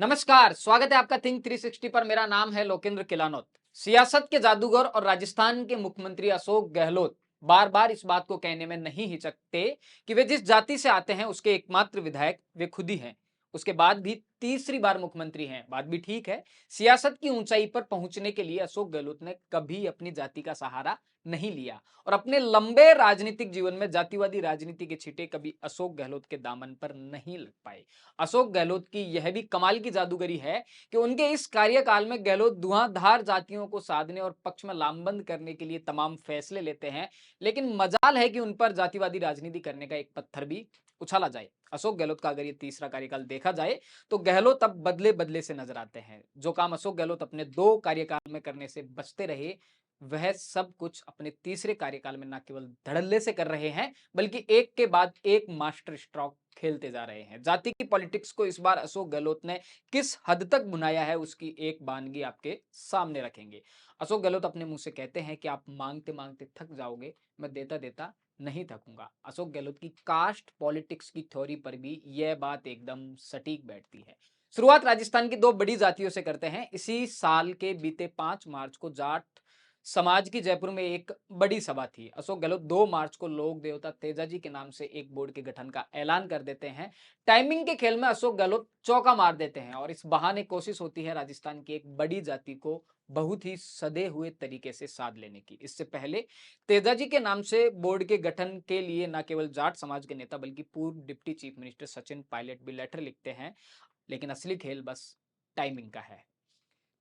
नमस्कार, स्वागत है आपका थिंक 360 पर। मेरा नाम है लोकेंद्र किलानौत। सियासत के जादूगर और राजस्थान के मुख्यमंत्री अशोक गहलोत बार बार इस बात को कहने में नहीं हिचकते कि वे जिस जाति से आते हैं उसके एकमात्र विधायक वे खुद ही हैं। उसके बाद भी तीसरी बार मुख्यमंत्री हैं। बात भी ठीक है। सियासत की ऊंचाई पर पहुंचने के लिए अशोक गहलोत ने कभी अपनी जाति का सहारा नहीं लिया और अपने लंबे राजनीतिक जीवन में जातिवादी राजनीति के छींटे कभी अशोक गहलोत के दामन पर नहीं लग पाए। अशोक गहलोत की यह भी कमाल की जादूगरी है कि उनके इस कार्यकाल में गहलोत धुआंधार जातियों को साधने और पक्ष में लामबंद करने के लिए तमाम फैसले लेते हैं, लेकिन मजाल है कि उन पर जातिवादी राजनीति करने का एक पत्थर भी उछाला जाए। अशोक गहलोत का अगर ये तीसरा कार्यकाल देखा जाए तो गहलोत अब बदले बदले से नजर आते हैं। जो काम अशोक गहलोत अपने 2 कार्यकाल में करने से बचते रहे, वह सब कुछ अपने तीसरे कार्यकाल में न केवल धड़ल्ले से कर रहे हैं, बल्कि एक के बाद एक मास्टर स्ट्रोक खेलते जा रहे हैं। जाति की पॉलिटिक्स को इस बार अशोक गहलोत ने किस हद तक बुनाया है, उसकी एक बानगी आपके सामने रखेंगे। अशोक गहलोत अपने मुंह से कहते हैं कि आप मांगते मांगते थक जाओगे, मैं देता देता नहीं थकूंगा। अशोक गहलोत की कास्ट पॉलिटिक्स की थ्योरी पर भी यह बात एकदम सटीक बैठती है। शुरुआत राजस्थान की 2 बड़ी जातियों से करते हैं। इसी साल के बीते 5 मार्च को जाट समाज की जयपुर में एक बड़ी सभा थी। अशोक गहलोत 2 मार्च को लोक देवता तेजाजी के नाम से एक बोर्ड के गठन का ऐलान कर देते हैं। टाइमिंग के खेल में अशोक गहलोत चौका मार देते हैं और इस बहाने कोशिश होती है राजस्थान की एक बड़ी जाति को बहुत ही सदे हुए तरीके से साध लेने की। इससे पहले तेजाजी के नाम से बोर्ड के गठन के लिए न केवल जाट समाज के नेता बल्कि पूर्व deputy chief minister Sachin Pilot भी लेटर लिखते हैं, लेकिन असली खेल बस टाइमिंग का है।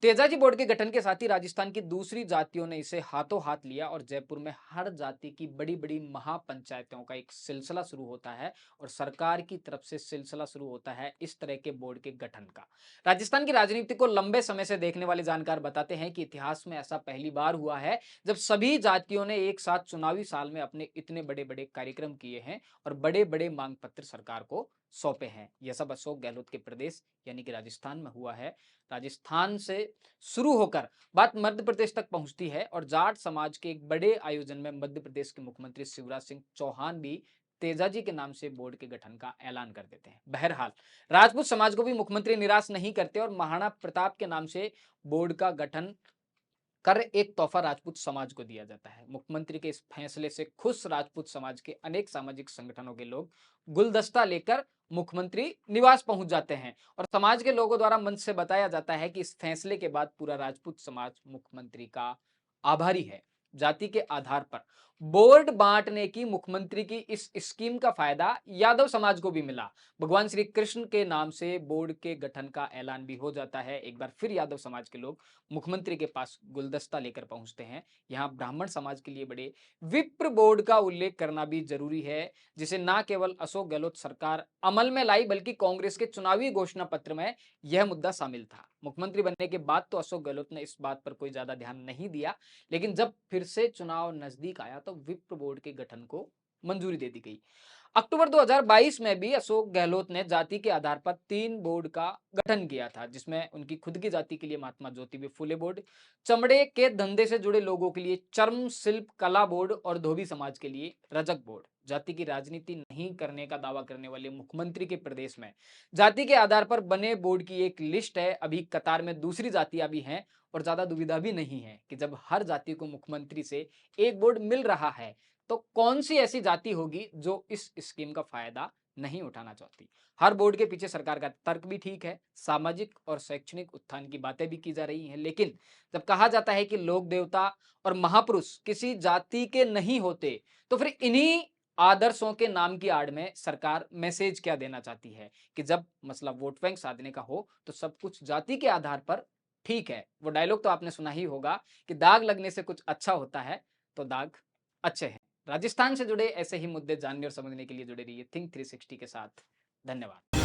तेजाजी बोर्ड के गठन के साथ ही राजस्थान की दूसरी जातियों ने इसे हाथों हाथ लिया और जयपुर में हर जाति की बड़ी बड़ी महापंचायतों का एक सिलसिला शुरू होता है और सरकार की तरफ से सिलसिला शुरू होता है इस तरह के बोर्ड के गठन का। राजस्थान की राजनीति को लंबे समय से देखने वाले जानकार बताते हैं कि इतिहास में ऐसा पहली बार हुआ है जब सभी जातियों ने एक साथ चुनावी साल में अपने इतने बड़े बड़े कार्यक्रम किए हैं और बड़े बड़े मांग पत्र सरकार को सौंपे हैं। यह सब अशोक गहलोत के प्रदेश यानी कि राजस्थान में हुआ है। राजस्थान से शुरू होकर बात मध्य प्रदेश तक पहुंचती है और जाट समाज के एक बड़े आयोजन में मध्य प्रदेश के मुख्यमंत्री शिवराज सिंह चौहान भी तेजाजी के नाम से बोर्ड के गठन का ऐलान कर देते हैं। बहरहाल राजपूत समाज को भी मुख्यमंत्री निराश नहीं करते और महाराणा प्रताप के नाम से बोर्ड का गठन कर एक तोहफा राजपूत समाज को दिया जाता है। मुख्यमंत्री के इस फैसले से खुश राजपूत समाज के अनेक सामाजिक संगठनों के लोग गुलदस्ता लेकर मुख्यमंत्री निवास पहुंच जाते हैं और समाज के लोगों द्वारा मंच से बताया जाता है कि इस फैसले के बाद पूरा राजपूत समाज मुख्यमंत्री का आभारी है। जाति के आधार पर बोर्ड बांटने की मुख्यमंत्री की इस स्कीम का फायदा यादव समाज को भी मिला। भगवान श्री कृष्ण के नाम से बोर्ड के गठन का ऐलान भी हो जाता है। एक बार फिर यादव समाज के लोग मुख्यमंत्री के पास गुलदस्ता लेकर पहुंचते हैं। यहाँ ब्राह्मण समाज के लिए बड़े विप्र बोर्ड का उल्लेख करना भी जरूरी है, जिसे न केवल अशोक गहलोत सरकार अमल में लाई बल्कि कांग्रेस के चुनावी घोषणा पत्र में यह मुद्दा शामिल था। मुख्यमंत्री बनने के बाद तो अशोक गहलोत ने इस बात पर कोई ज्यादा ध्यान नहीं दिया, लेकिन जब फिर से चुनाव नजदीक आया तो विप्र बोर्ड के गठन को मंजूरी दे दी गई। अक्टूबर 2022 में भी अशोक गहलोत ने जाति के आधार पर 3 बोर्ड का गठन किया था, जिसमें उनकी खुद की जाति के लिए महात्मा ज्योतिबा फुले बोर्ड, चमड़े के धंधे से जुड़े लोगों के लिए चर्म शिल्प कला बोर्ड और धोबी समाज के लिए रजक बोर्ड। जाति की राजनीति नहीं करने का दावा करने वाले मुख्यमंत्री के प्रदेश में जाति के आधार पर बने बोर्ड की एक लिस्ट है। अभी कतार में दूसरी जातियां भी हैं और ज्यादा दुविधा भी नहीं है कि जब हर जाति को मुख्यमंत्री से एक बोर्ड मिल रहा है तो कौन सी ऐसी जाति होगी जो इस स्कीम का फायदा नहीं उठाना चाहती। हर बोर्ड के पीछे सरकार का तर्क भी ठीक है। सामाजिक और शैक्षणिक उत्थान की बातें भी की जा रही हैं, लेकिन जब कहा जाता है कि लोक देवता और महापुरुष किसी जाति के नहीं होते, तो फिर इन्हीं आदर्शों के नाम की आड़ में सरकार मैसेज क्या देना चाहती है कि जब मसला वोट बैंक साधने का हो तो सब कुछ जाति के आधार पर ठीक है। वो डायलॉग तो आपने सुना ही होगा कि दाग लगने से कुछ अच्छा होता है, तो दाग अच्छे हैं। राजस्थान से जुड़े ऐसे ही मुद्दे जानने और समझने के लिए जुड़े रहिए थिंक 360 के साथ। धन्यवाद।